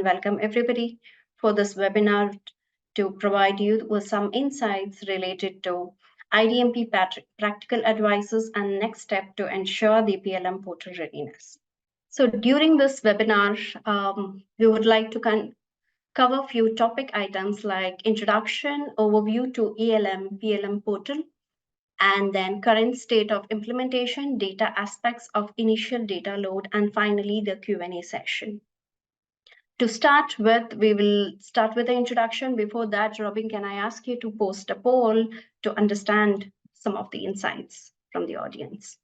welcome everybody for this webinar to provide you with some insights related to IDMP practical advices and next step to ensure the PLM portal readiness. So during this webinar, we would like to cover a few topic items like introduction, overview to ELM, PLM portal, and then current state of implementation, data aspects of initial data load, and finally the Q&A session. To start with, we will start with the introduction. Before that, Robin, can I ask you to post a poll to understand some of the insights from the audience?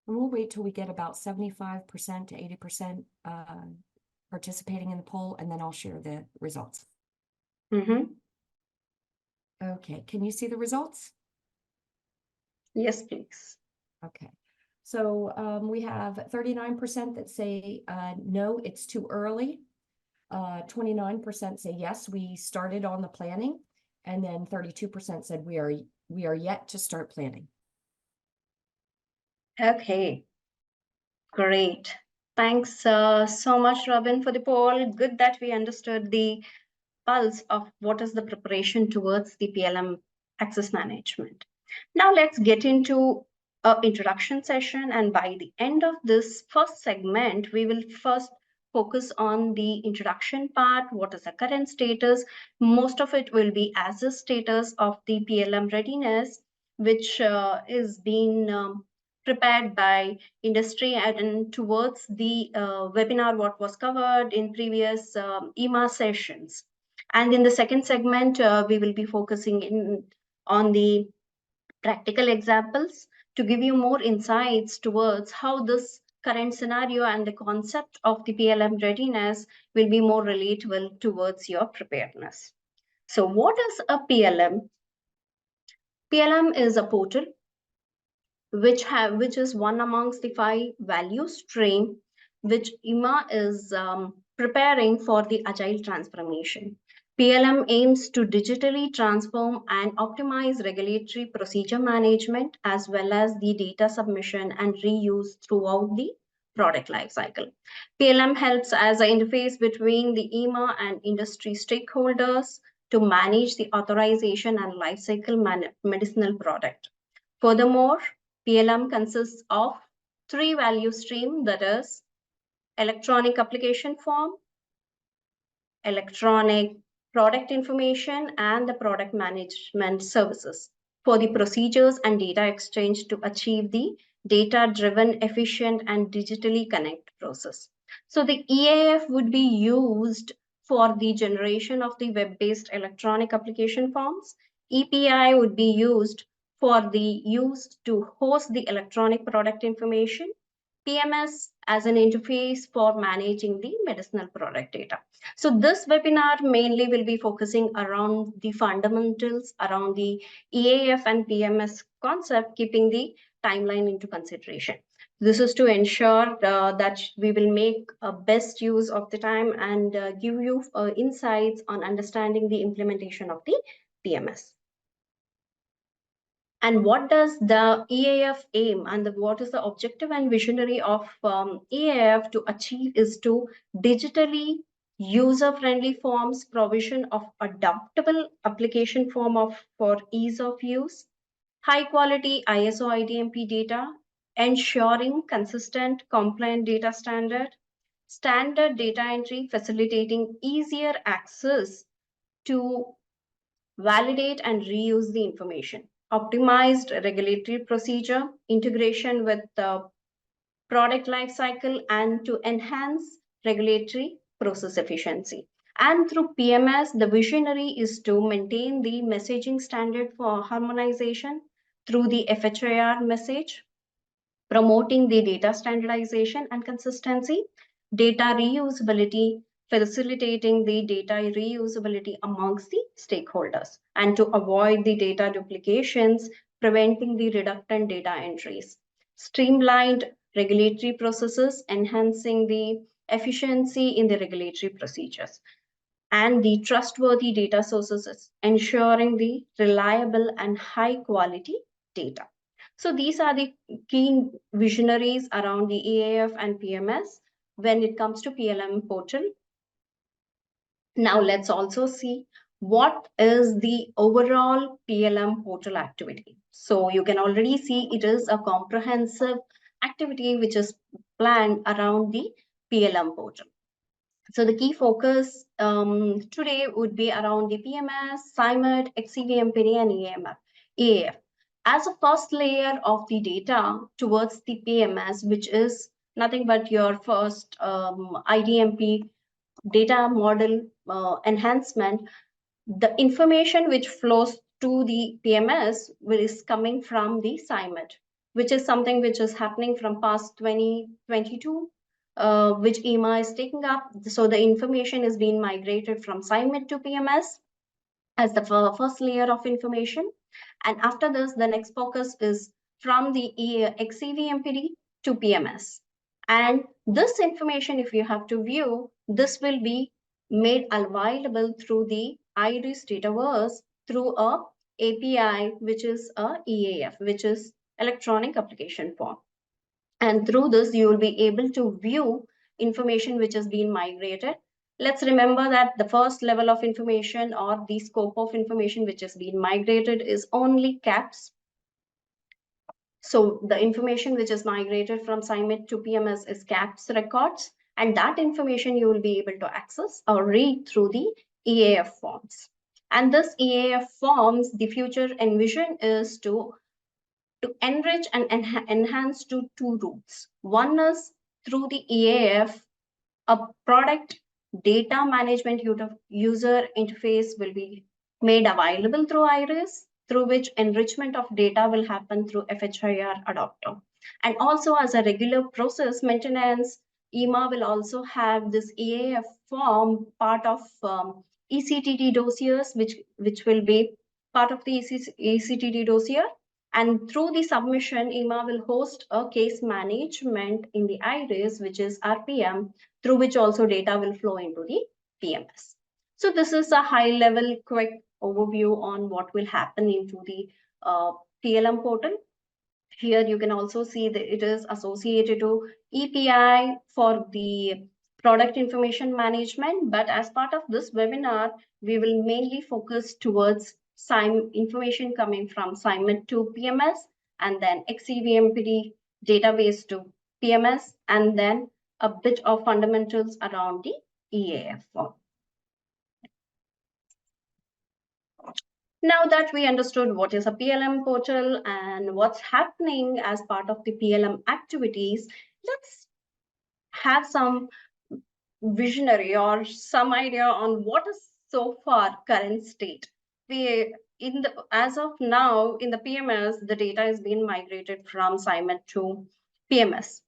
And we'll wait till we get about 75% to 80% participating in the poll, and then I'll share the results. Okay, can you see the results? Yes, please. Okay, so we have 39% that say no, it's too early. 29% say yes, we started on the planning, and then 32% said we are yet to start planning. Okay, great. Thanks so much, Robin, for the poll. Good that we understood the pulse of what is the preparation towards the PLM access management. Now let's get into an introduction session, and by the end of this first segment, we will first focus on the introduction part. What is the current status? Most of it will be as a status of the PLM readiness, which is being prepared by industry and towards the webinar what was covered in previous EMA sessions. And in the second segment, we will be focusing on the practical examples to give you more insights towards how this current scenario and the concept of the PLM readiness will be more relatable towards your preparedness. So what is a PLM? PLM is a portal which is one amongst the 5 value stream which EMA is preparing for the agile transformation. PLM aims to digitally transform and optimize regulatory procedure management as well as the data submission and reuse throughout the product lifecycle. PLM helps as an interface between the EMA and industry stakeholders to manage the authorization and lifecycle medicinal product. Furthermore, PLM consists of 3 value streams, that is electronic application form, electronic product information, and the product management services for the procedures and data exchange to achieve the data-driven, efficient, and digitally connected process. So the EAF would be used for the generation of the web-based electronic application forms. EPI would be used for the use to host the electronic product information. PMS as an interface for managing the medicinal product data. So this webinar mainly will be focusing around the fundamentals around the EAF and PMS concept, keeping the timeline into consideration. This is to ensure that we will make best use of the time and give you insights on understanding the implementation of the PMS. And what does the EAF aim and what is the objective and visionary of EAF to achieve is to digitally user-friendly forms, provision of adaptable application form for ease of use, high quality ISO IDMP data, ensuring consistent compliant data standard data entry facilitating easier access to validate and reuse the information, optimized regulatory procedure, integration with the product lifecycle, and to enhance regulatory process efficiency. And through PMS, the visionary is to maintain the messaging standard for harmonization through the FHIR message, promoting the data standardization and consistency, data reusability, facilitating the data reusability amongst the stakeholders, and to avoid the data duplications, preventing the redundant data entries, streamlined regulatory processes, enhancing the efficiency in the regulatory procedures, and the trustworthy data sources, ensuring the reliable and high quality data. So these are the key visionaries around the EAF and PMS when it comes to PLM portal. Now let's also see what is the overall PLM portal activity. So you can already see it is a comprehensive activity which is planned around the PLM portal. So the key focus today would be around the PMS, CIMET, XCVMPD, and EAF. As a first layer of the data towards the PMS, which is nothing but your first IDMP data model enhancement, the information which flows to the PMS is coming from the CIMET, which is something which is happening from past 2022, which EMA is taking up. So the information is being migrated from CIMET to PMS as the first layer of information. And after this, the next focus is from the XCVMPD to PMS. And this information, if you have to view, this will be made available through the IRIS Dataverse through a API, which is a EAF, which is electronic application form. And through this, you will be able to view information which has been migrated. Let's remember that the first level of information or the scope of information which has been migrated is only CAPS. So the information which is migrated from CIMET to PMS is CAPS records, and that information you will be able to access or read through the EAF forms. And this EAF forms, the future envision is to enrich and enhance to two routes. One is through the EAF, a product data management user interface will be made available through IRIS, through which enrichment of data will happen through FHIR adapter. And also as a regular process maintenance, EMA will also have this EAF form part of ECTD dossiers, which will be part of the ECTD dossier. And through the submission, EMA will host a case management in the IRIS, which is RPM, through which also data will flow into the PMS. So this is a high level quick overview on what will happen into the PLM portal. Here you can also see that it is associated to EPI for the product information management. But as part of this webinar, we will mainly focus towards information coming from CIMET to PMS, and then XCVMPD database to PMS, and then a bit of fundamentals around the EAF form. Now that we understood what is a PLM portal and what's happening as part of the PLM activities, let's have some visionary or some idea on what is so far current state. As of now in the PMS, the data is being migrated from CIMET to PMS.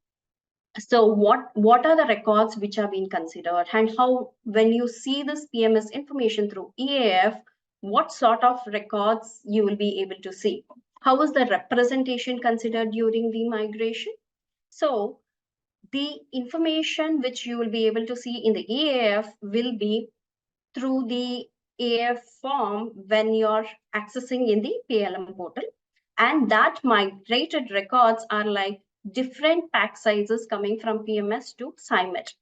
So what are the records which are being considered, and how, when you see this PMS information through EAF, what sort of records you will be able to see? How is the representation considered during the migration? So the information which you will be able to see in the EAF will be through the EAF form when you're accessing in the PLM portal. And that migrated records are like different pack sizes coming from PMS to CIMET.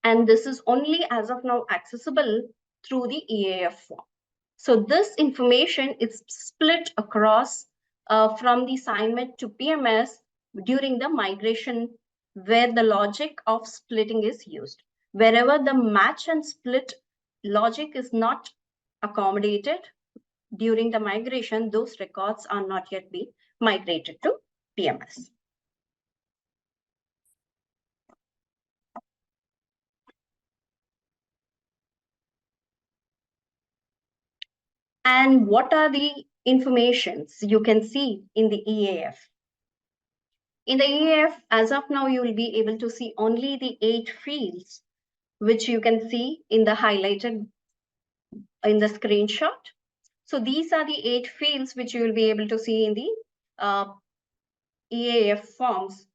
And this is only as of now accessible through the EAF form. So this information is split across from the CIMET to PMS during the migration, where the logic of splitting is used. Wherever the match and split logic is not accommodated during the migration, those records are not yet being migrated to PMS. And what are the informations you can see in the EAF? In the EAF, as of now, you will be able to see only the 8 fields, which you can see in the highlighted in the screenshot. So these are the 8 fields which you will be able to see in the EAF forms,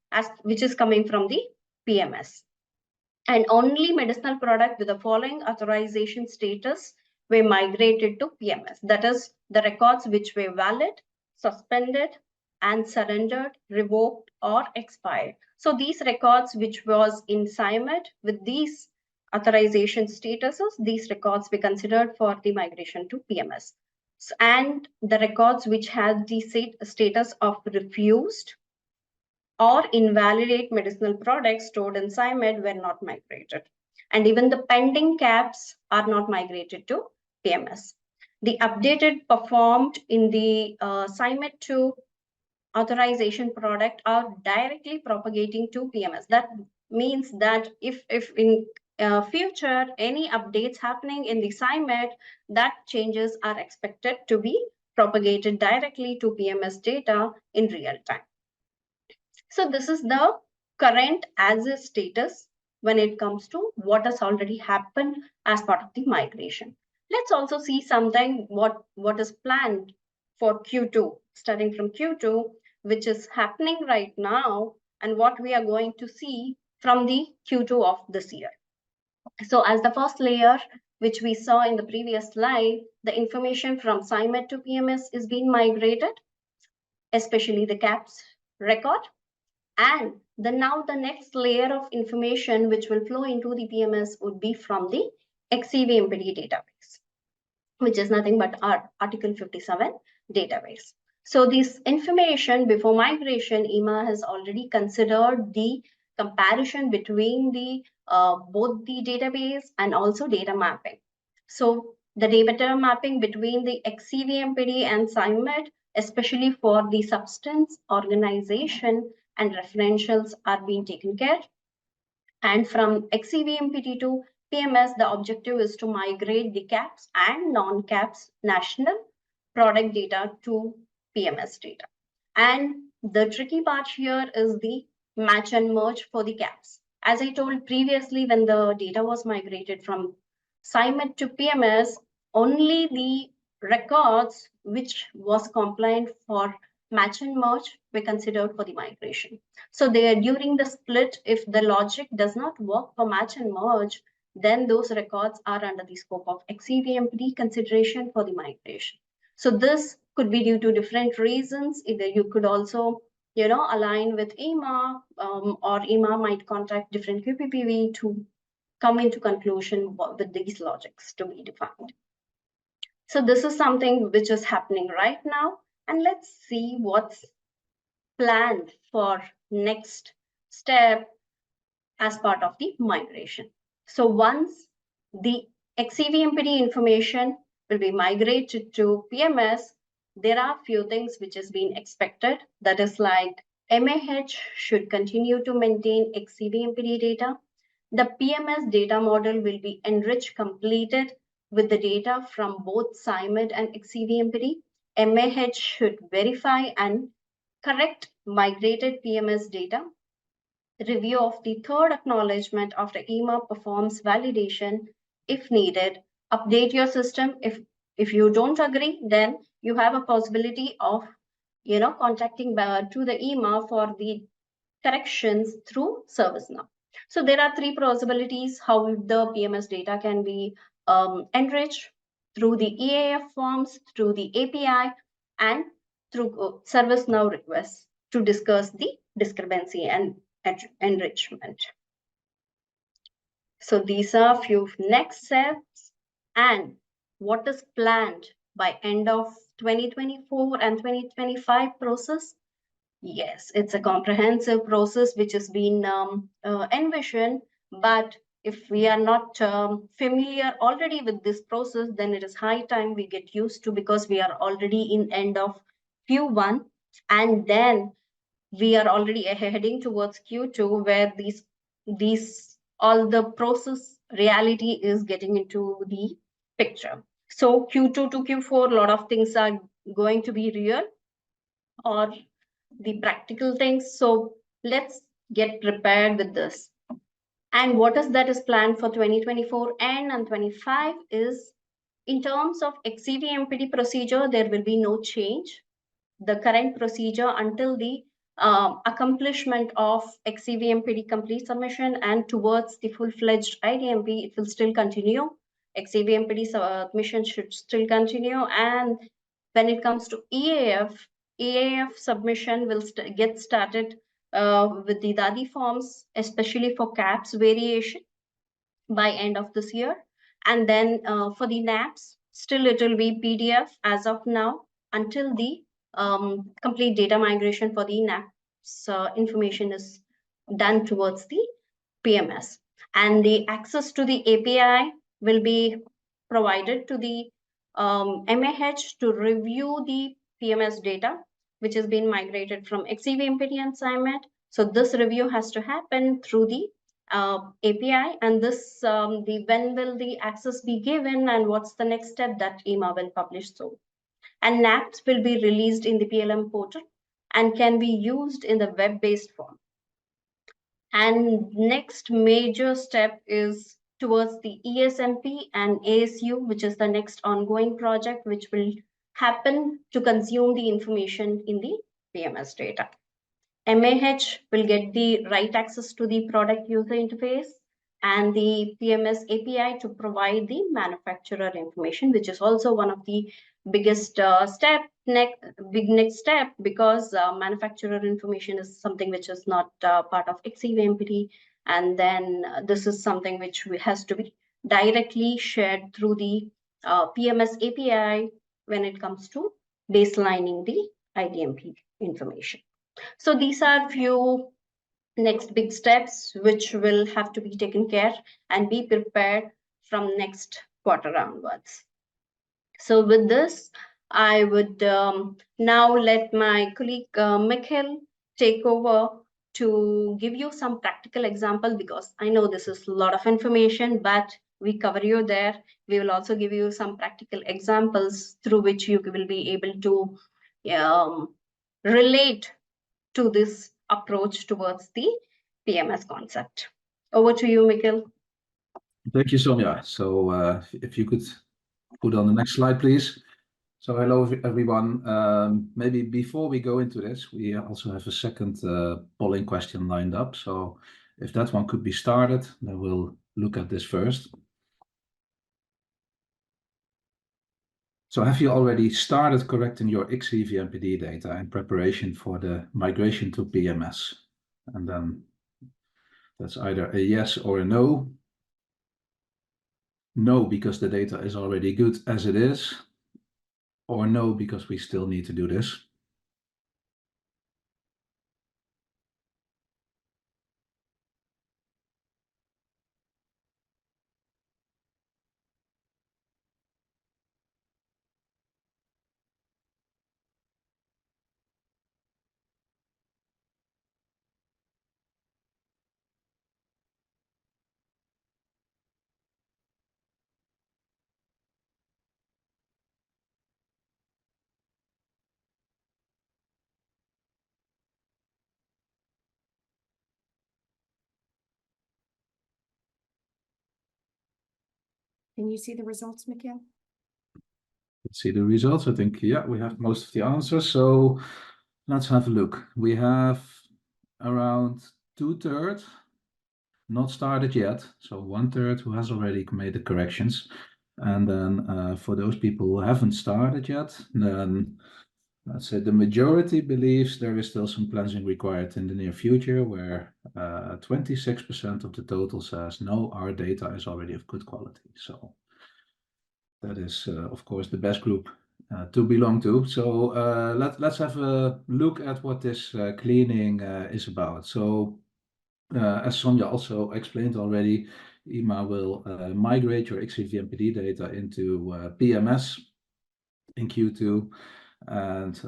which is coming from the PMS. And only medicinal product with the following authorization status were migrated to PMS. That is the records which were valid, suspended, and surrendered, revoked, or expired. So these records which was in CIMET, with these authorization statuses, these records be considered for the migration to PMS. And the records which had the status of refused or invalidate medicinal products stored in SciMed were not migrated. And even the pending caps are not migrated to PMS. The updated performed in the SciMed 2 authorization product are directly propagating to PMS. That means that if in future any updates happening in the SciMed, that changes are expected to be propagated directly to PMS data in real time. So this is the current as is status when it comes to what has already happened as part of the migration. Let's also see something what is planned for Q2, starting from Q2, which is happening right now, and what we are going to see from the Q2 of this year. So as the first layer, which we saw in the previous slide, the information from SciMed to PMS is being migrated, especially the CAPS record. And now the next layer of information which will flow into the PMS would be from the XCVMPD database, which is nothing but our Article 57 database. So this information before migration, EMA has already considered the comparison between the both the database and also data mapping. So the data mapping between the XCVMPD and SciMed, especially for the substance, organization, and referentials are being taken care. And from XCVMPD to PMS, the objective is to migrate the CAPS and non-CAPS national product data to PMS data. And the tricky part here is the match and merge for the CAPS. As I told previously, when the data was migrated from SciMed to PMS, only the records which was compliant for match and merge were considered for the migration. So during the split, if the logic does not work for match and merge, then those records are under the scope of XCVMPD consideration for the migration. So this could be due to different reasons. Either you could also, align with EMA, or EMA might contact different QPPV to come into conclusion with these logics to be defined. So this is something which is happening right now. And let's see what's planned for next step as part of the migration. So once the XCVMPD information will be migrated to PMS, there are few things which is being expected. That is like MAH should continue to maintain XCVMPD data. The PMS data model will be enriched completed with the data from both SciMed and XCVMPD. MAH should verify and correct migrated PMS data. Review of the third acknowledgement after EMA performs validation if needed. Update your system. If you don't agree, then you have a possibility of contacting to the EMA for the corrections through ServiceNow. So there are three possibilities how the PMS data can be enriched: through the EAF forms, through the API, and through ServiceNow requests to discuss the discrepancy and enrichment. So these are a few next steps and what is planned by end of 2024 and 2025 process. Yes, it's a comprehensive process which has been envisioned, but if we are not familiar already with this process, then it is high time we get used to, because we are already in end of Q1, and then we are already heading towards Q2, where these all the process reality is getting into the picture. So Q2 to Q4, a lot of things are going to be real or the practical things. So let's get prepared with this. And what is that is planned for 2024 and 25 is, in terms of XCVMPD procedure, there will be no change. The current procedure until the accomplishment of XCVMPD complete submission and towards the full-fledged IDMP, it will still continue. XCVMPD submission should still continue. And when it comes to EAF submission will get started with the DADI forms, especially for CAPS variation. by end of this year. And then for the NAPs, still it will be PDF as of now until the complete data migration for the NAPs information is done towards the PMS. And the access to the API will be provided to the MAH to review the PMS data, which has been migrated from XCVMPD and SIMET. So this review has to happen through the API, and this when will the access be given and what's the next step that EMA will publish soon. And NAPs will be released in the PLM portal and can be used in the web-based form. And next major step is towards the ESMP and ASU, which is the next ongoing project, which will happen to consume the information in the PMS data. MAH will get the right access to the product user interface and the PMS API to provide the manufacturer information, which is also one of the biggest big next step, because manufacturer information is something which is not part of XCVMPD, and then this is something which has to be directly shared through the PMS API when it comes to baselining the IDMP information. So these are few next big steps which will have to be taken care and be prepared from next quarter onwards. So with this, I would now let my colleague Mikhail take over to give you some practical example, because I know this is a lot of information, but we cover you there. We will also give you some practical examples through which you will be able to relate to this approach towards the PMS concept. Over to you, Mikhail. Thank you, Sonia. So if you could put on the next slide, please. So hello, everyone. Maybe before we go into this, we also have a second polling question lined up. So if that one could be started, then we'll look at this first. So have you already started correcting your XCVMPD data in preparation for the migration to PMS? And then that's either a yes or a no. No, because the data is already good as it is, or no, because we still need to do this. Can you see the results, Mikhail? Let's see the results. I think, yeah, we have most of the answers. So let's have a look. We have around 2/3 not started yet. So 1/3 who has already made the corrections. And then for those people who haven't started yet, then let's say the majority believes there is still some cleansing required in the near future, where 26% of the total says, no, our data is already of good quality. So that is, of course, the best group to belong to. So let's have a look at what this cleaning is about. So as Sonia also explained already, EMA will migrate your XCVMPD data into PMS in Q2. And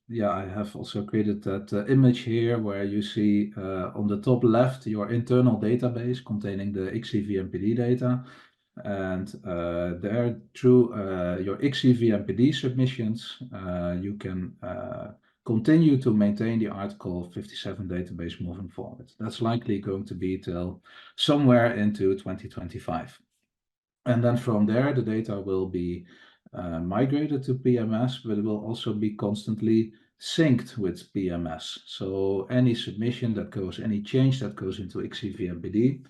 yeah, I have also created that image here where you see on the top left your internal database containing the XCVMPD data. And there, through your XCVMPD submissions, you can continue to maintain the Article 57 database moving forward. That's likely going to be till somewhere into 2025. And then from there, the data will be migrated to PMS, but it will also be constantly synced with PMS. So any submission that goes, any change that goes into XCVMPD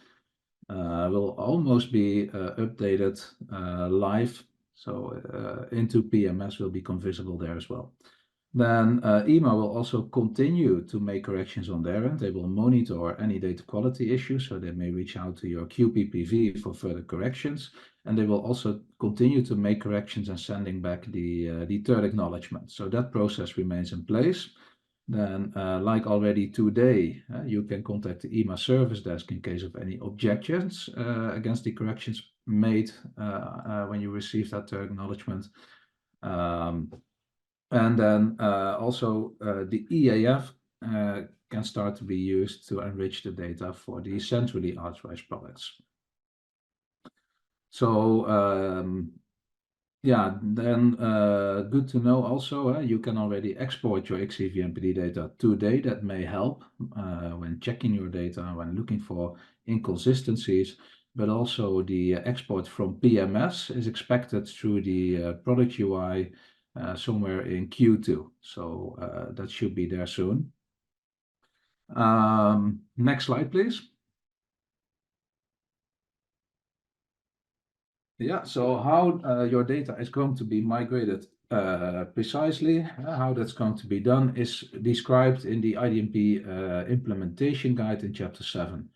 will almost be updated live. So into PMS will become visible there as well. Then EMA will also continue to make corrections on their end. They will monitor any data quality issues, so they may reach out to your QPPV for further corrections. And they will also continue to make corrections and sending back the third acknowledgement. So that process remains in place. Then, like already today, you can contact the EMA service desk in case of any objections against the corrections made when you receive that third acknowledgement. And then also the EAF can start to be used to enrich the data for the centrally authorized products. So yeah, then good to know also, you can already export your XCVMPD data today. That may help when checking your data, when looking for inconsistencies, but also the export from PMS is expected through the product UI somewhere in Q2. So that should be there soon. Next slide, please. Yeah, so how your data is going to be migrated precisely, how that's going to be done is described in the IDMP implementation guide in chapter 7.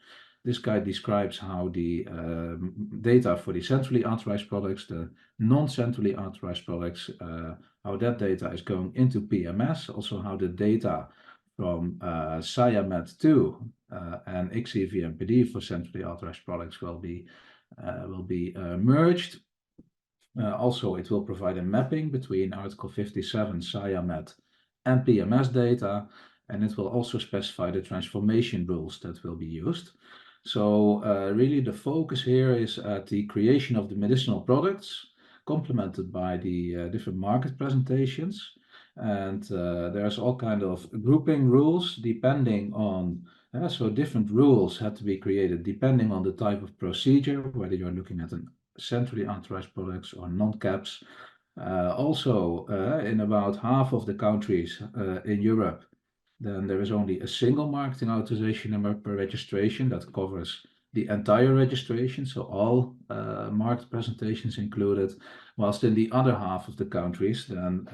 This guide describes how the data for the centrally authorized products, the non-centrally authorized products, how that data is going into PMS, also how the data from SciMed2 and XCVMPD for centrally authorized products will be merged. Also, it will provide a mapping between Article 57 SciMed and PMS data, and it will also specify the transformation rules that will be used. So really the focus here is at the creation of the medicinal products, complemented by the different market presentations. And there's all kind of grouping rules depending on, so different rules had to be created depending on the type of procedure, whether you're looking at an centrally authorized products or non-caps. Also, in about half of the countries in Europe, then there is only a single marketing authorization number per registration that covers the entire registration, so all market presentations included, whilst in the other half of the countries, then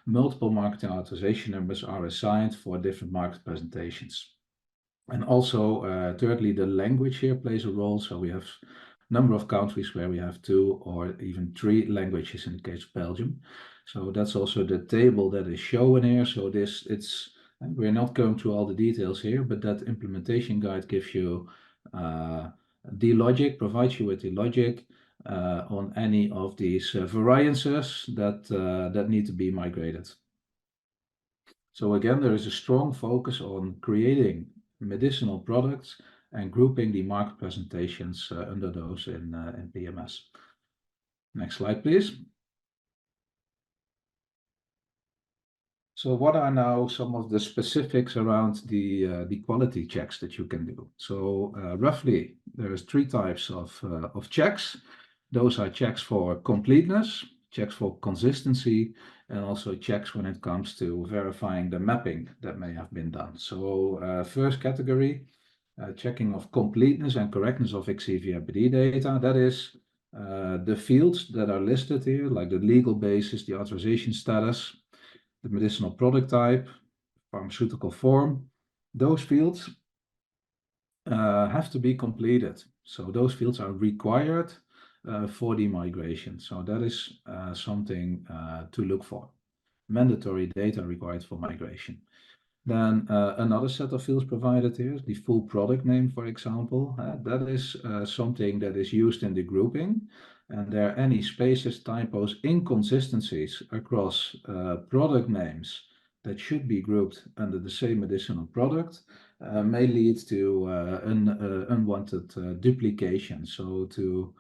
multiple marketing authorization numbers are assigned for different market presentations. And also, thirdly, the language here plays a role. So we have a number of countries where we have 2 or even 3 languages in the case of Belgium. So that's also the table that is shown here. So we're not going through all the details here, but that implementation guide gives you the logic, provides you with the logic on any of these variances that need to be migrated. So again, there is a strong focus on creating medicinal products and grouping the market presentations under those in PMS. Next slide, please. So what are now some of the specifics around the quality checks that you can do? So roughly, there is 3 types of checks. Those are checks for completeness, checks for consistency, and also checks when it comes to verifying the mapping that may have been done. So first category, checking of completeness and correctness of XCVMPD data. That is the fields that are listed here, like the legal basis, the authorization status, the medicinal product type, pharmaceutical form. Those fields have to be completed. So those fields are required for the migration. So that is something to look for. Mandatory data required for migration. Then another set of fields provided here is the full product name, for example. That is something that is used in the grouping. And there are any spaces, typos, inconsistencies across product names that should be grouped under the same medicinal product may lead to unwanted duplication. So to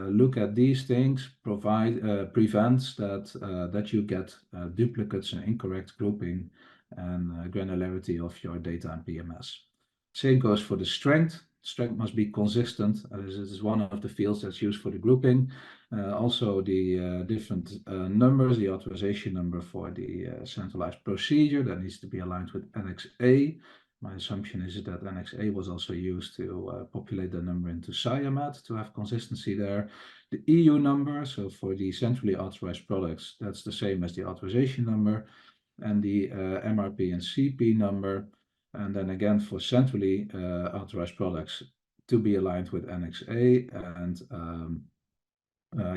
look at these things prevents that you get duplicates and incorrect grouping and granularity of your data and PMS. Same goes for the strength. Strength must be consistent. This is one of the fields that's used for the grouping. Also the different numbers, the authorization number for the centralized procedure that needs to be aligned with Annex A. My assumption is that Annex A was also used to populate the number into SciMed to have consistency there. The EU number, so for the centrally authorized products, that's the same as the authorization number. and the MRP and CP number. And then again, for centrally authorized products to be aligned with Annex A, and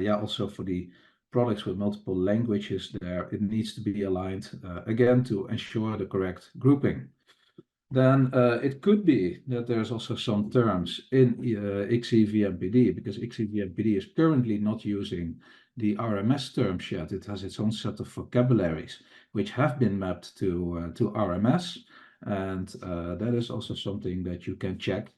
also for the products with multiple languages there, it needs to be aligned again to ensure the correct grouping. Then it could be that there's also some terms in XEVMPD, because XEVMPD is currently not using the RMS terms yet. It has its own set of vocabularies which have been mapped to RMS, and that is also something that you can check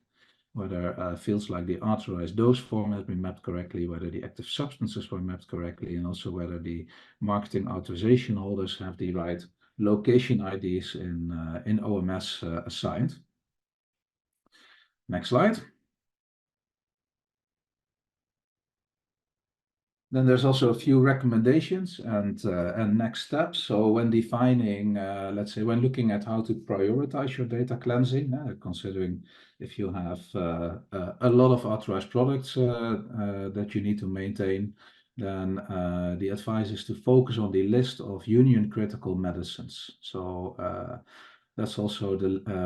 whether fields like the authorized dose form has been mapped correctly, whether the active substances were mapped correctly, and also whether the marketing authorization holders have the right location IDs in OMS assigned. Next slide. Then there's also a few recommendations and next steps. So when defining, let's say, when looking at how to prioritize your data cleansing, considering if you have a lot of authorized products that you need to maintain, then the advice is to focus on the list of union critical medicines. So that's also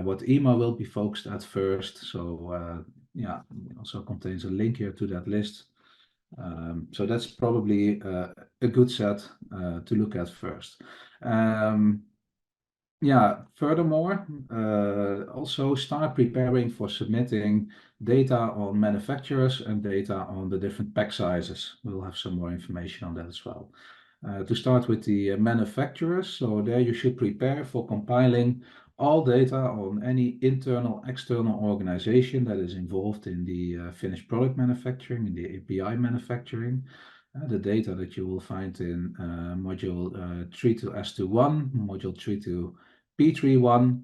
what EMA will be focused at first. So yeah, it also contains a link here to that list. So that's probably a good set to look at first. Yeah, furthermore, also start preparing for submitting data on manufacturers and data on the different pack sizes. We'll have some more information on that as well. To start with the manufacturers, so there you should prepare for compiling all data on any internal, external organization that is involved in the finished product manufacturing, in the API manufacturing. The data that you will find in module 3 to S21, module 3 to P31,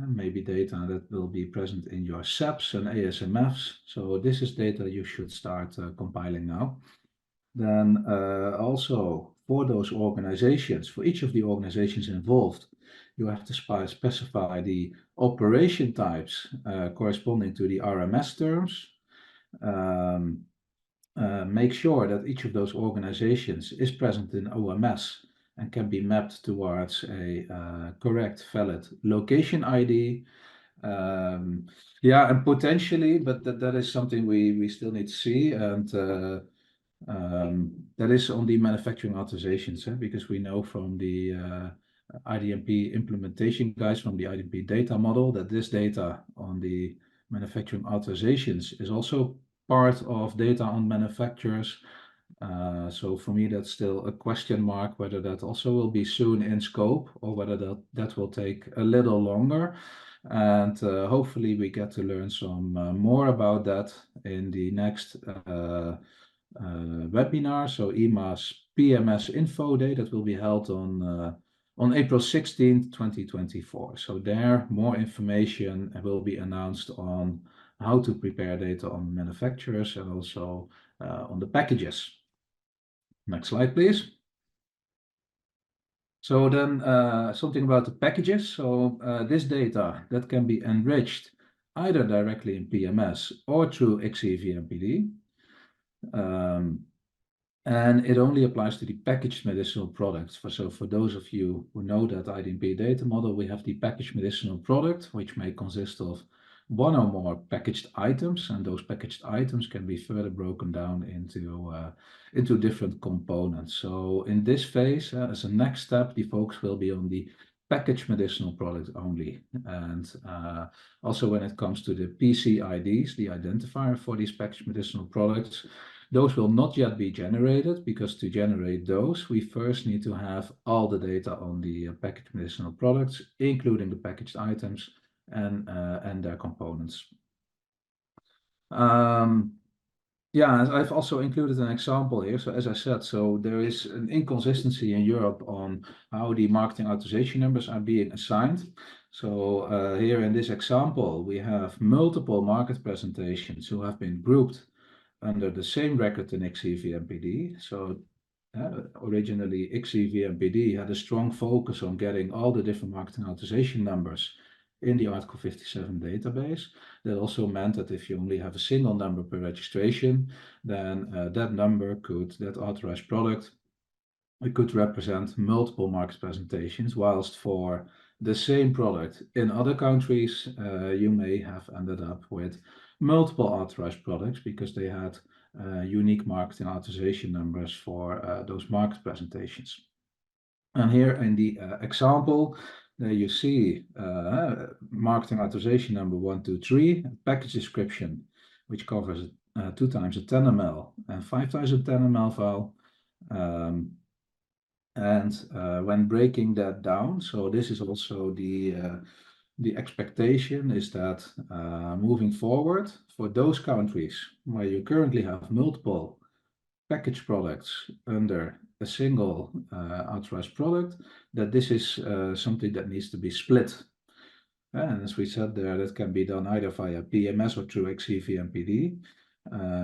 maybe data that will be present in your SAPs and ASMFs. So this is data you should start compiling now. Then also for those organizations, for each of the organizations involved, you have to specify the operation types corresponding to the RMS terms. Make sure that each of those organizations is present in OMS and can be mapped towards a correct, valid location ID. Yeah, and potentially, but that is something we still need to see, and that is on the manufacturing authorizations, because we know from the IDMP implementation guides from the IDMP data model that this data on the manufacturing authorizations is also part of data on manufacturers. So for me, that's still a question mark whether that also will be soon in scope or whether that will take a little longer. And hopefully we get to learn some more about that in the next webinar. So EMA's PMS Info Day that will be held on April 16th, 2024. So there, more information will be announced on how to prepare data on manufacturers and also on the packages. Next slide, please. So then something about the packages. So this data that can be enriched either directly in PMS or through XEVMPD. And it only applies to the packaged medicinal products. So for those of you who know that IDMP data model, we have the packaged medicinal product, which may consist of one or more packaged items, and those packaged items can be further broken down into different components. So in this phase, as a next step, the focus will be on the packaged medicinal product only. And also when it comes to the PCIDs, the identifier for these packaged medicinal products, those will not yet be generated, because to generate those, we first need to have all the data on the packaged medicinal products, including the packaged items and their components. Yeah, I've also included an example here. So as I said, so there is an inconsistency in Europe on how the marketing authorization numbers are being assigned. So here in this example, we have multiple market presentations who have been grouped under the same record in XEVMPD. So originally XEVMPD had a strong focus on getting all the different marketing authorization numbers in the Article 57 database. That also meant that if you only have a single number per registration, then that authorized product it could represent multiple market presentations, whilst for the same product in other countries, you may have ended up with multiple authorized products because they had unique marketing authorization numbers for those market presentations. And here in the example, there you see marketing authorization number 123, package description, which covers 2 times a 10 ml and 5 times a 10 ml vial. When breaking that down, so this is also the expectation is that moving forward for those countries where you currently have multiple packaged products under a single authorized product, that this is something that needs to be split. And as we said there, that can be done either via PMS or through XCV-MPD.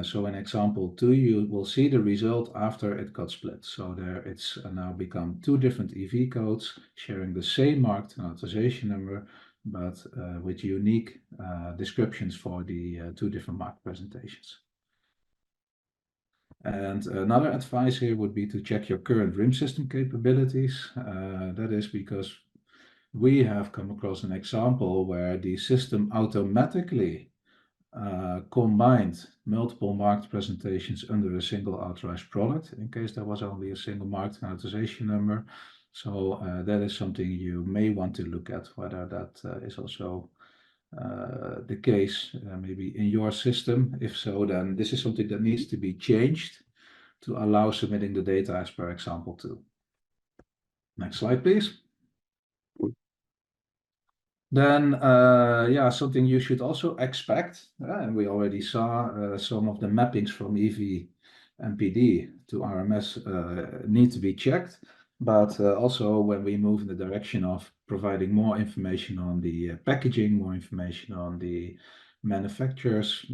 So in example 2, you will see the result after it got split. So there it's now become 2 different EV codes sharing the same market authorization number, but with unique descriptions for the 2 different market presentations. And another advice here would be to check your current RIM system capabilities. That is because we have come across an example where the system automatically combined multiple market presentations under a single authorized product in case there was only a single market authorization number. So that is something you may want to look at, whether that is also the case maybe in your system. If so, then this is something that needs to be changed to allow submitting the data as per example 2. Next slide, please. Then, yeah, something you should also expect, and we already saw some of the mappings from EV MPD to RMS need to be checked, but also when we move in the direction of providing more information on the packaging, more information on the manufacturers,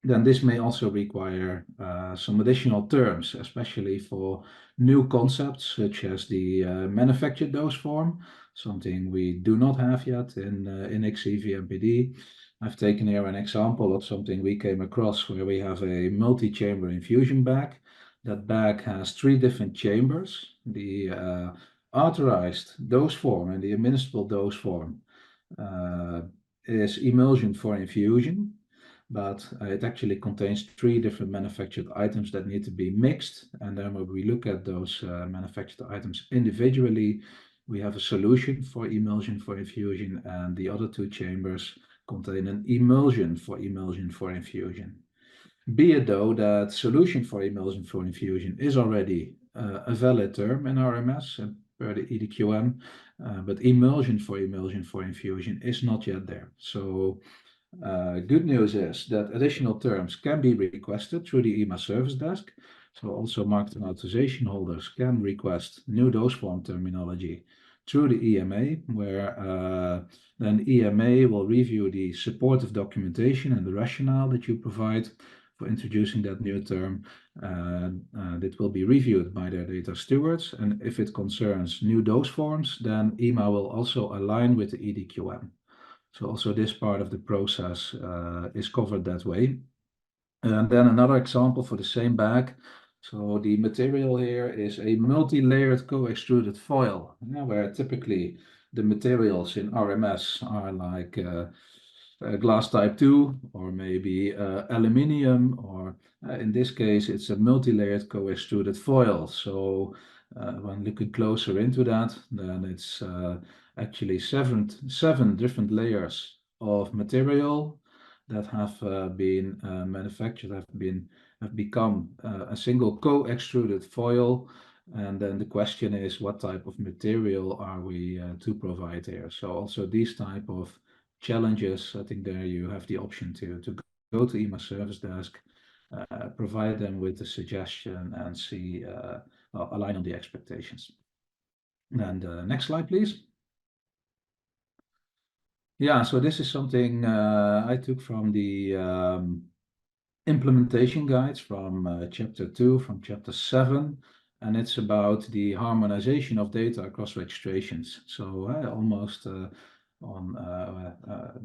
then this may also require some additional terms, especially for new concepts such as the manufactured dose form, something we do not have yet in XCV-MPD. I've taken here an example of something we came across where we have a multi-chamber infusion bag. That bag has 3 different chambers. The authorized dose form and the administrable dose form is emulsion for infusion, but it actually contains 3 different manufactured items that need to be mixed. And then when we look at those manufactured items individually, we have a solution for emulsion for infusion, and the other 2 chambers contain an emulsion for infusion. Be it though that solution for emulsion for infusion is already a valid term in RMS per the EDQM, but emulsion for infusion is not yet there. So good news is that additional terms can be requested through the EMA service desk. So also marketing authorization holders can request new dose form terminology through the EMA, where then EMA will review the supportive documentation and the rationale that you provide for introducing that new term. That will be reviewed by their data stewards, and if it concerns new dose forms, then EMA will also align with the EDQM. So also this part of the process is covered that way. And then another example for the same bag. So the material here is a multi-layered co-extruded foil, where typically the materials in RMS are like glass type 2 or maybe aluminium, or in this case it's a multi-layered co-extruded foil. So when looking closer into that, then it's actually seven different layers of material that have been manufactured, have become a single co-extruded foil. And then the question is, what type of material are we to provide here? So also these type of challenges, I think there you have the option to go to EMA service desk, provide them with a suggestion and see, align on the expectations. And next slide, please. Yeah, so this is something I took from the implementation guides from chapter 2, from chapter 7, and it's about the harmonization of data across registrations. So almost on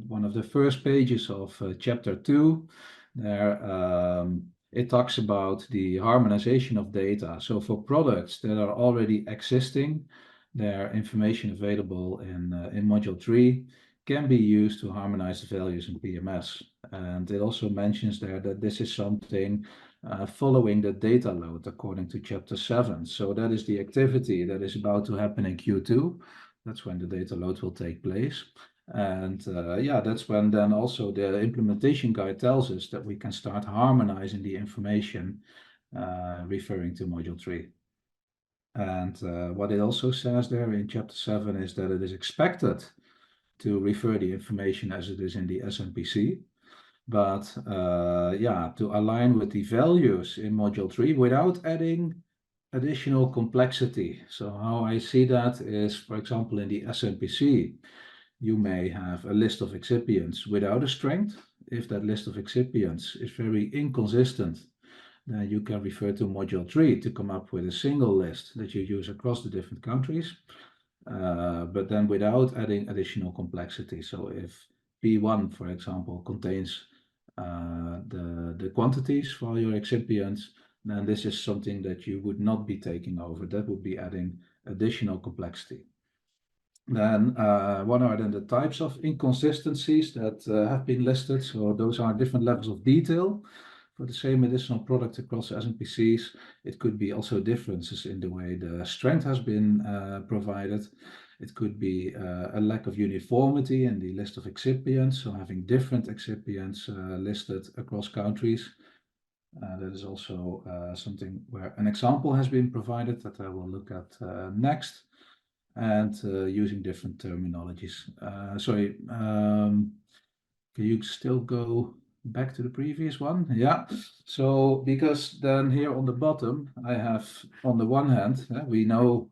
one of the first pages of chapter 2, there it talks about the harmonization of data. So for products that are already existing, their information available in module 3 can be used to harmonize the values in PMS. And it also mentions there that this is something following the data load according to chapter 7. So that is the activity that is about to happen in Q2. That's when the data load will take place. And yeah, that's when then also the implementation guide tells us that we can start harmonizing the information referring to module 3. And what it also says there in chapter 7 is that it is expected to refer the information as it is in the SMPC, but yeah, to align with the values in module 3 without adding additional complexity. So how I see that is, for example, in the SMPC, you may have a list of excipients without a strength. If that list of excipients is very inconsistent, then you can refer to module 3 to come up with a single list that you use across the different countries, but then without adding additional complexity. So if P1, for example, contains the quantities for your excipients, then this is something that you would not be taking over. That would be adding additional complexity. Then what are then the types of inconsistencies that have been listed? So those are different levels of detail for the same medicinal product across SMPCs. It could be also differences in the way the strength has been provided. It could be a lack of uniformity in the list of excipients, so having different excipients listed across countries. That is also something where an example has been provided that I will look at next. And using different terminologies. Sorry, can you still go back to the previous one? Yeah. So because then here on the bottom, I have on the one hand, we know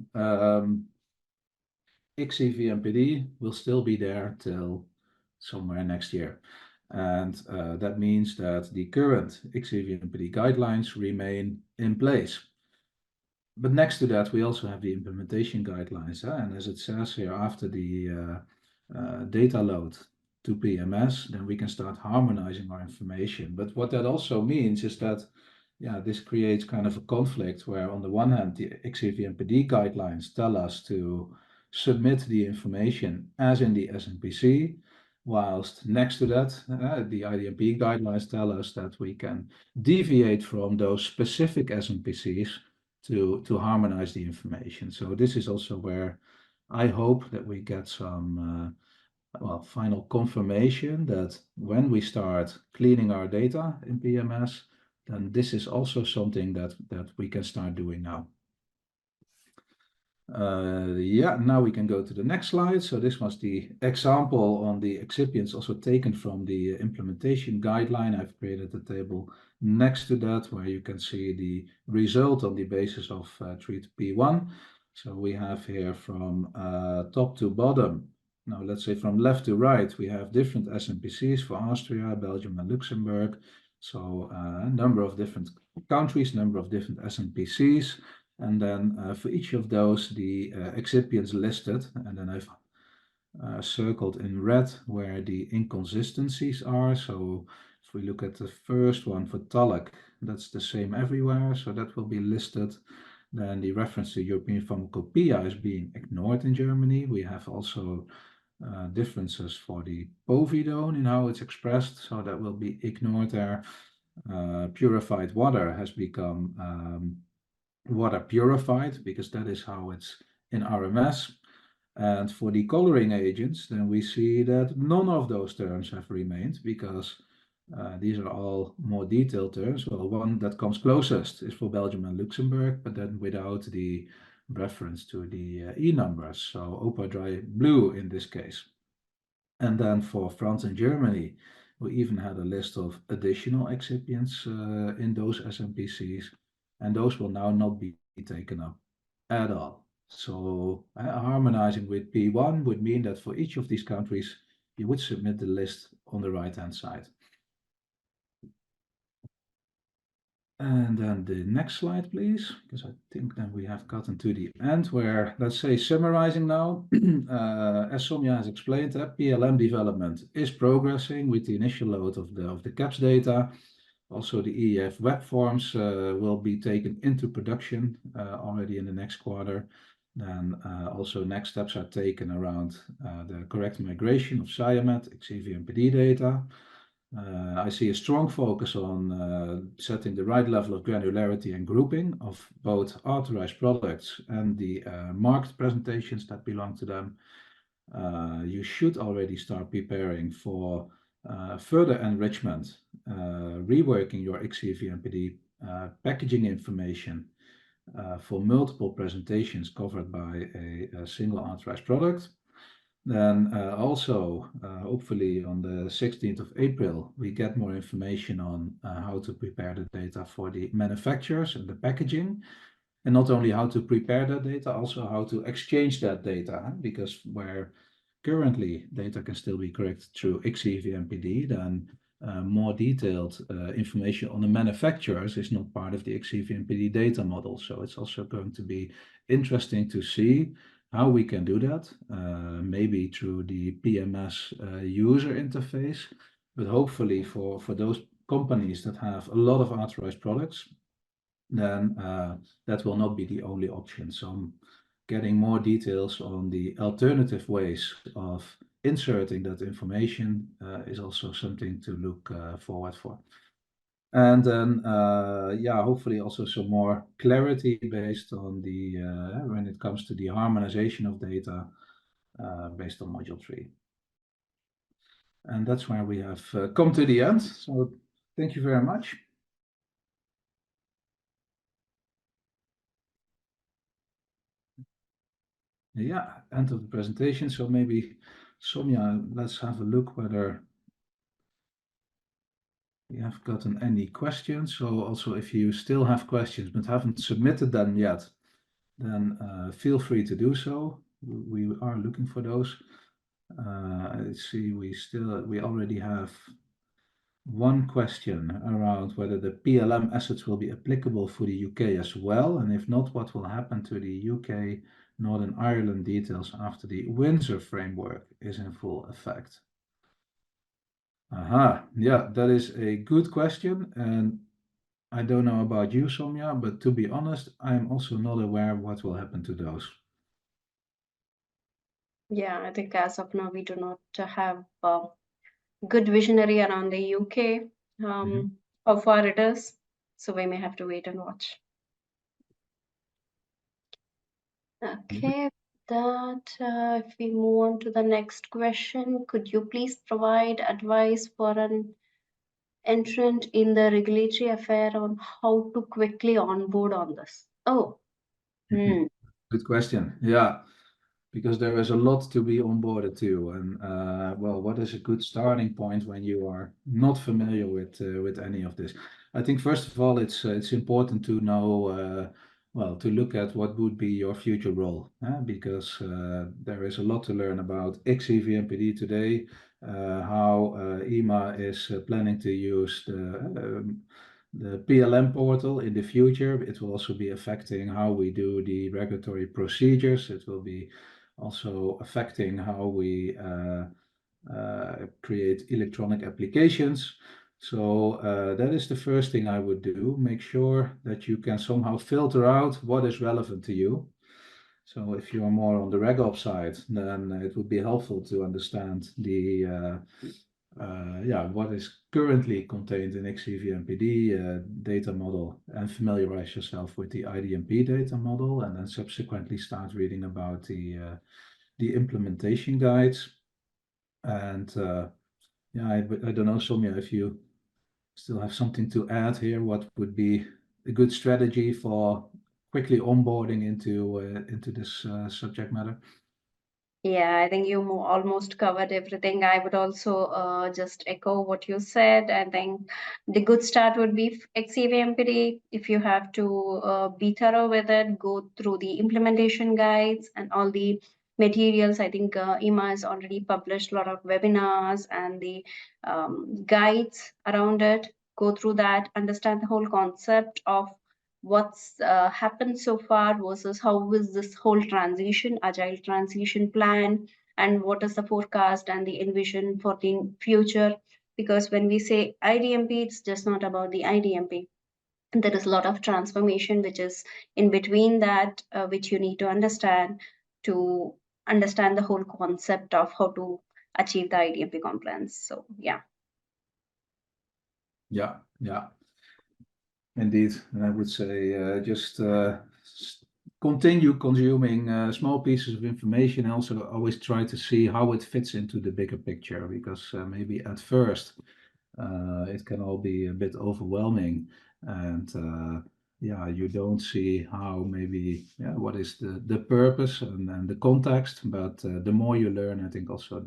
ICVMPD will still be there till somewhere next year. And that means that the current ICVMPD guidelines remain in place. But next to that, we also have the implementation guidelines. And as it says here, after the data load to PMS, then we can start harmonizing our information. But what that also means is that, yeah, this creates kind of a conflict where on the one hand, the XCVMPD guidelines tell us to submit the information as in the SNPC, whilst next to that, the IDMP guidelines tell us that we can deviate from those specific SNPCs to harmonize the information. So this is also where I hope that we get some well, final confirmation that when we start cleaning our data in PMS, then this is also something that we can start doing now. Yeah, now we can go to the next slide. So this was the example on the excipients also taken from the implementation guideline. I've created a table next to that where you can see the result on the basis of 3 to P1. So we have here from top to bottom. Now let's say from left to right, we have different SNPCs for Austria, Belgium and Luxembourg. So a number of different countries, number of different SNPCs. And then for each of those, the excipients listed, and then I've circled in red where the inconsistencies are. So if we look at the first one for Talc, that's the same everywhere, so that will be listed. Then the reference to European Pharmacopoeia is being ignored in Germany. We have also differences for the povidone in how it's expressed, so that will be ignored there. Purified water has become water purified, because that is how it's in RMS. And for the coloring agents, then we see that none of those terms have remained, because these are all more detailed terms. Well, one that comes closest is for Belgium and Luxembourg, but then without the reference to the E numbers, so OPA dry blue in this case. And then for France and Germany, we even had a list of additional excipients in those SMPCs. And those will now not be taken up at all. So harmonizing with P1 would mean that for each of these countries, you would submit the list on the right-hand side. And then the next slide, please, because I think then we have gotten to the end where, let's say, summarizing now, as Sonia has explained, PLM development is progressing with the initial load of the CAPS data. Also, the EEF web forms will be taken into production already in the next quarter. Then also next steps are taken around the correct migration of SciMed, XCV-MPD data. I see a strong focus on setting the right level of granularity and grouping of both authorized products and the marked presentations that belong to them. You should already start preparing for further enrichment, reworking your XCV-MPD packaging information for multiple presentations covered by a single authorized product. Then also, hopefully on the 16th of April, we get more information on how to prepare the data for the manufacturers and the packaging. And not only how to prepare that data, also how to exchange that data, because where currently data can still be corrected through XCV-MPD, then more detailed information on the manufacturers is not part of the XCV-MPD data model. So it's also going to be interesting to see how we can do that, maybe through the PMS user interface, but hopefully for those companies that have a lot of authorized products, then that will not be the only option. So I'm getting more details on the alternative ways of inserting that information is also something to look forward for. And then, yeah, hopefully also some more clarity based on the, when it comes to the harmonization of data based on module 3. And that's where we have come to the end. So thank you very much. Yeah, end of the presentation. So maybe, Sonia, let's have a look whether we have gotten any questions. So also if you still have questions but haven't submitted them yet, then feel free to do so. We are looking for those. Let's see, we already have one question around whether the PLM assets will be applicable for the UK as well, and if not, what will happen to the UK Northern Ireland details after the Windsor framework is in full effect? Aha, yeah, that is a good question, and I don't know about you, Sonia, but to be honest, I am also not aware what will happen to those. Yeah, I think as of now, we do not have good visionary around the UK, how far it is. So we may have to wait and watch. Okay, that if we move on to the next question, could you please provide advice for an entrant in the regulatory affair on how to quickly onboard on this? Oh, Good question. Yeah, because there is a lot to be onboarded to, and well, what is a good starting point when you are not familiar with any of this? I think first of all, it's important to know, well, to look at what would be your future role, because there is a lot to learn about XCV-MPD today, how EMA is planning to use the PLM portal in the future. It will also be affecting how we do the regulatory procedures. It will be also affecting how we create electronic applications. So that is the first thing I would do. Make sure that you can somehow filter out what is relevant to you. So if you are more on the RegOps side, then it would be helpful to understand the yeah, what is currently contained in XCV-MPD data model, and familiarize yourself with the IDMP data model, and then subsequently start reading about the implementation guides. And yeah, I don't know, Sonia, if you still have something to add here, what would be a good strategy for quickly onboarding into this subject matter? yeah, I think you almost covered everything. I would also just echo what you said. I think the good start would be XCV-MPD. If you have to be thorough with it, go through the implementation guides and all the materials. I think EMA has already published a lot of webinars and the guides around it. Go through that, understand the whole concept of what's happened so far versus how is this whole transition, agile transition plan, and what is the forecast and the envision for the future. because when we say IDMP, it's just not about the IDMP. There is a lot of transformation which is in between that, which you need to understand the whole concept of how to achieve the IDMP compliance. So yeah. Yeah, yeah. Indeed, and I would say just continue consuming small pieces of information. And also, always try to see how it fits into the bigger picture, because maybe at first it can all be a bit overwhelming, and yeah, you don't see how maybe what is the purpose and the context. But the more you learn, I think also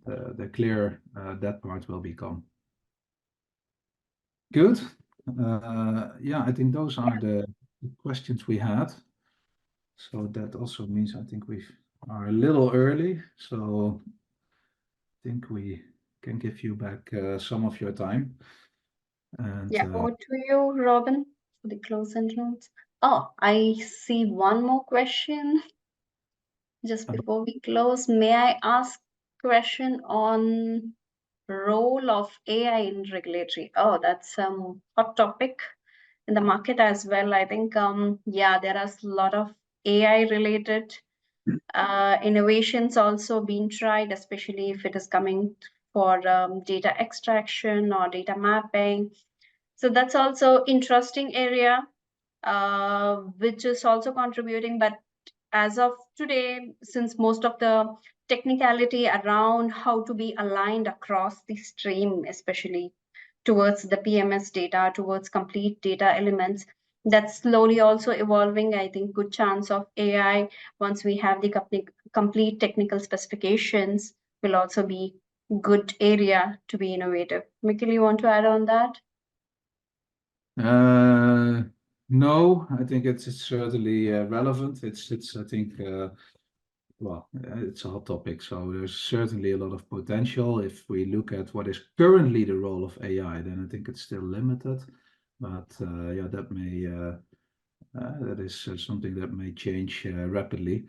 the clearer that part will become. Good. Yeah, I think those are the questions we had. So that also means I think we are a little early. So I think we can give you back some of your time. And Yeah, over to you, Robin, for the closing notes. Oh, I see one more question just before we close. May I ask question on role of AI in regulatory? Oh, that's hot topic in the market as well. I think yeah, there are a lot of AI related innovations also being tried, especially if it is coming for data extraction or data mapping. So that's also interesting area, which is also contributing. But as of today, since most of the technicality around how to be aligned across the stream, especially towards the PMS data, towards complete data elements, that's slowly also evolving. I think good chance of AI, once we have the complete technical specifications, will also be good area to be innovative. Mikkel, you want to add on that? no, I think it's certainly relevant. It's I think well, it's a hot topic, so there's certainly a lot of potential. If we look at what is currently the role of AI, then I think it's still limited. But yeah, that is something that may change rapidly.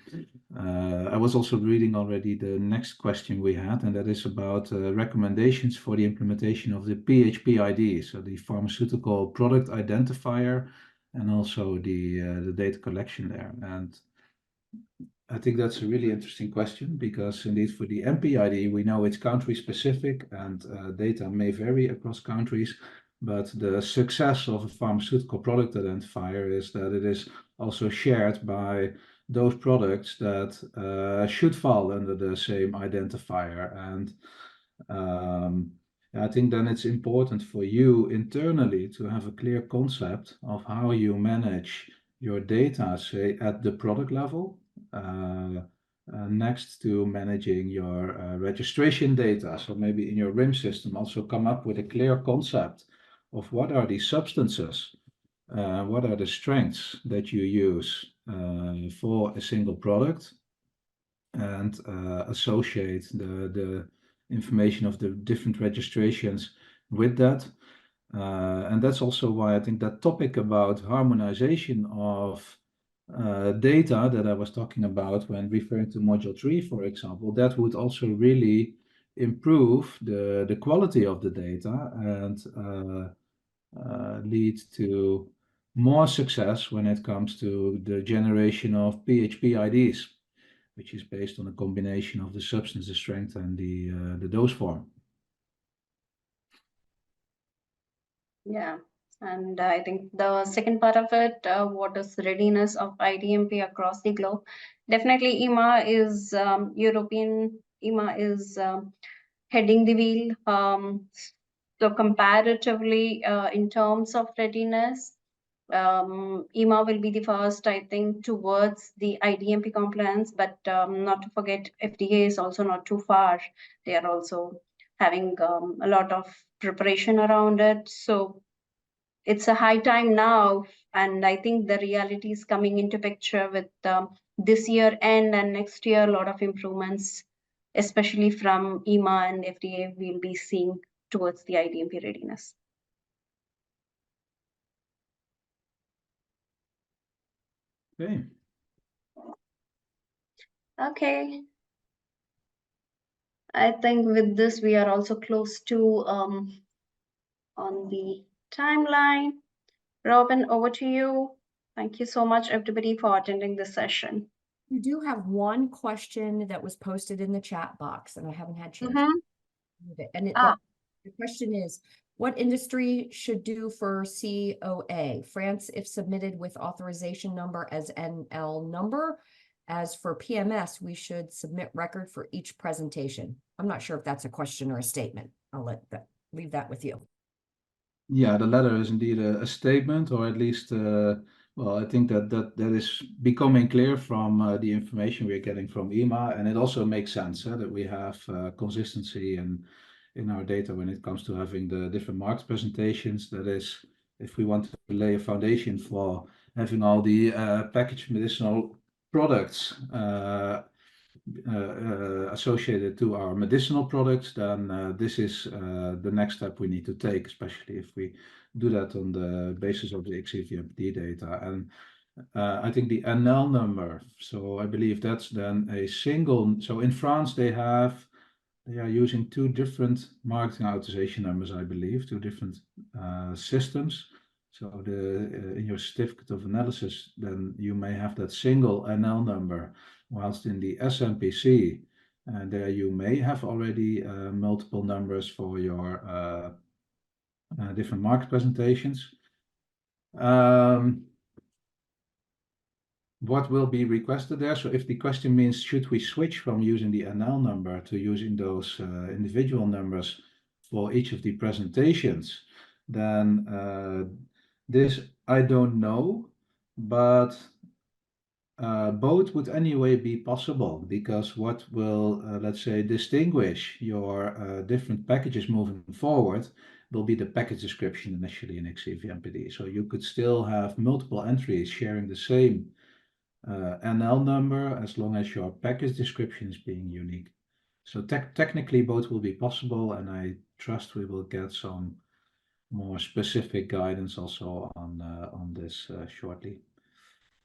I was also reading already the next question we had, and that is about recommendations for the implementation of the PHPID, so the Pharmaceutical Product Identifier, and also the data collection there. And I think that's a really interesting question, because indeed for the MPID, we know it's country specific and data may vary across countries. But the success of a pharmaceutical product identifier is that it is also shared by those products that should fall under the same identifier. And I think then it's important for you internally to have a clear concept of how you manage your data, say at the product level, next to managing your registration data. So maybe in your RIM system, also come up with a clear concept of what are the substances, what are the strengths that you use for a single product, and associate the information of the different registrations with that. And that's also why I think that topic about harmonization of data that I was talking about when referring to module 3, for example, that would also really improve the quality of the data and lead to more success when it comes to the generation of PHPIDs, which is based on a combination of the substance, the strength, and the dose form. Yeah, and I think the second part of it, what is readiness of IDMP across the globe? Definitely, EMA is European. EMA is heading the wheel. So comparatively, in terms of readiness, EMA will be the first, I think, towards the IDMP compliance. But not to forget, FDA is also not too far. They are also having a lot of preparation around it. So it's a high time now, and I think the reality is coming into picture with this year end and next year. A lot of improvements, especially from EMA and FDA, we'll be seeing towards the IDMP readiness. Okay. Okay. I think with this, we are also close to on the timeline. Robin, over to you. Thank you so much, everybody, for attending this session. You do have one question that was posted in the chat box, and I haven't had a chance to Mhm. read it. And Ah. the question is, what industry should do for COA? France, if submitted with authorization number as NL number. As for PMS, we should submit record for each presentation. I'm not sure if that's a question or a statement. I'll leave that with you. Yeah, the letter is indeed a statement, or at least, well, I think that is becoming clear from the information we're getting from EMA, and it also makes sense that we have consistency in our data when it comes to having the different market presentations. That is, if we want to lay a foundation for having all the packaged medicinal products associated to our medicinal products, then this is the next step we need to take, especially if we do that on the basis of the XCVMD data. And I think the NL number, so I believe that's then a single. So in France, they are using two different marketing authorization numbers, I believe, two different systems. So in your certificate of analysis, then you may have that single NL number, whilst in the SMPC, there you may have already multiple numbers for your different market presentations. What will be requested there? So if the question means, should we switch from using the NL number to using those individual numbers for each of the presentations, then this I don't know, but both would anyway be possible, because what will, let's say, distinguish your different packages moving forward will be the package description initially in XCVMPD. So you could still have multiple entries sharing the same NL number as long as your package description is being unique. So technically both will be possible, and I trust we will get some more specific guidance also on this shortly.